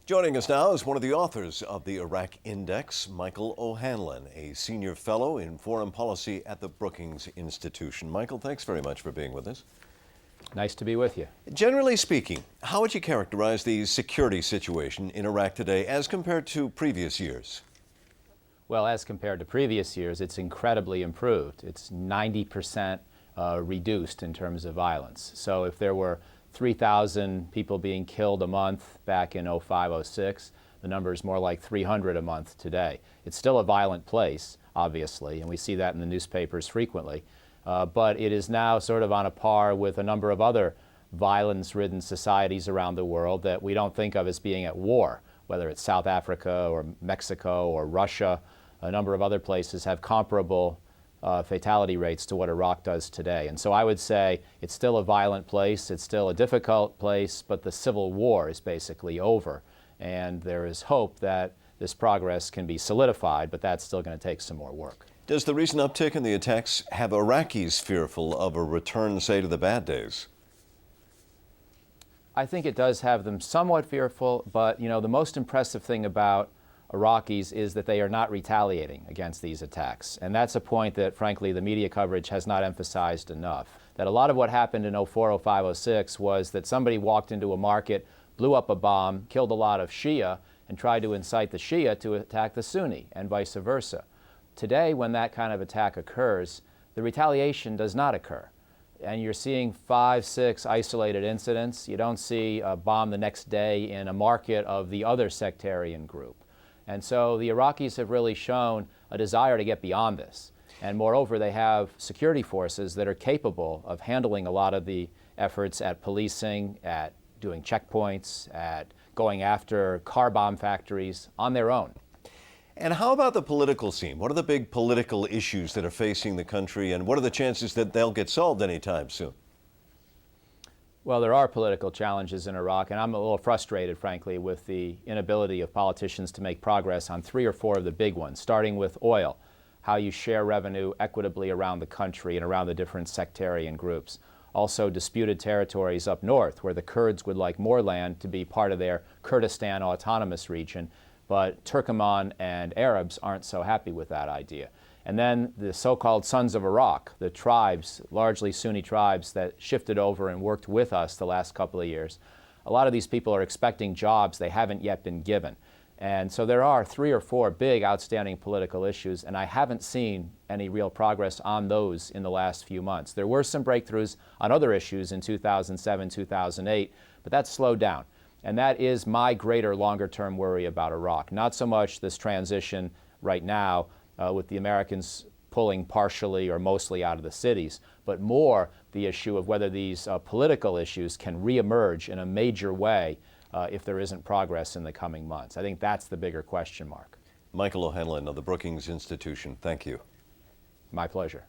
Joining us now is one of the authors of the Iraq Index, Michael OHanlon, a senior fellow in foreign policy at the Brookings Institution. Michael, thanks very much for being with us. Nice to be with you. Generally speaking, how would you characterize the security situation in Iraq today as compared to previous years? Well, as compared to previous years, it's incredibly improved. It's 90% reduced in terms of violence. So if there were 3,000 people being killed a month back in 05-06, the number is more like 300 a month today. It's still a violent place, obviously, and we see that in the newspapers frequently. But it is now sort of on a par with a number of other violence-ridden societies around the world that we don't think of as being at war, whether it's South Africa or Mexico or Russia. A number of other places have comparable fatality rates to what Iraq does today. And so I would say it's still a violent place, it's still a difficult place, but the civil war is basically over. And there is hope that this progress can be solidified, but that's still going to take some more work. Does the recent uptick in the attacks have Iraqis fearful of a return, say, to the bad days? I think it does have them somewhat fearful, but you know, the most impressive thing about Iraqis is that they are not retaliating against these attacks. And that's a point that, frankly, the media coverage has not emphasized enough. That a lot of what happened in 04, 05, 06 was that somebody walked into a market, blew up a bomb, killed a lot of Shia, and tried to incite the Shia to attack the Sunni, and vice versa. Today, when that kind of attack occurs, the retaliation does not occur. And you're seeing 5, 6 isolated incidents. You don't see a bomb the next day in a market of the other sectarian group. And so the Iraqis have really shown a desire to get beyond this. And moreover, they have security forces that are capable of handling a lot of the efforts at policing, at doing checkpoints, at going after car bomb factories on their own. And how about the political scene? What are the big political issues that are facing the country, and what are the chances that they'll get solved anytime soon? Well, there are political challenges in Iraq, and I'm a little frustrated, frankly, with the inability of politicians to make progress on 3 or 4 of the big ones, starting with oil, how you share revenue equitably around the country and around the different sectarian groups. Also, disputed territories up north, where the Kurds would like more land to be part of their Kurdistan autonomous region, but Turkoman and Arabs aren't so happy with that idea. And then the so-called Sons of Iraq, the tribes, largely Sunni tribes that shifted over and worked with us the last couple of years. A lot of these people are expecting jobs they haven't yet been given. And so there are 3 or 4 big outstanding political issues, and I haven't seen any real progress on those in the last few months. There were some breakthroughs on other issues in 2007, 2008, but that's slowed down. And that is my greater longer-term worry about Iraq. Not so much this transition right now with the Americans pulling partially or mostly out of the cities, but more the issue of whether these political issues can reemerge in a major way if there isn't progress in the coming months. I think that's the bigger question mark. Michael OHanlon of the Brookings Institution, thank you. My pleasure.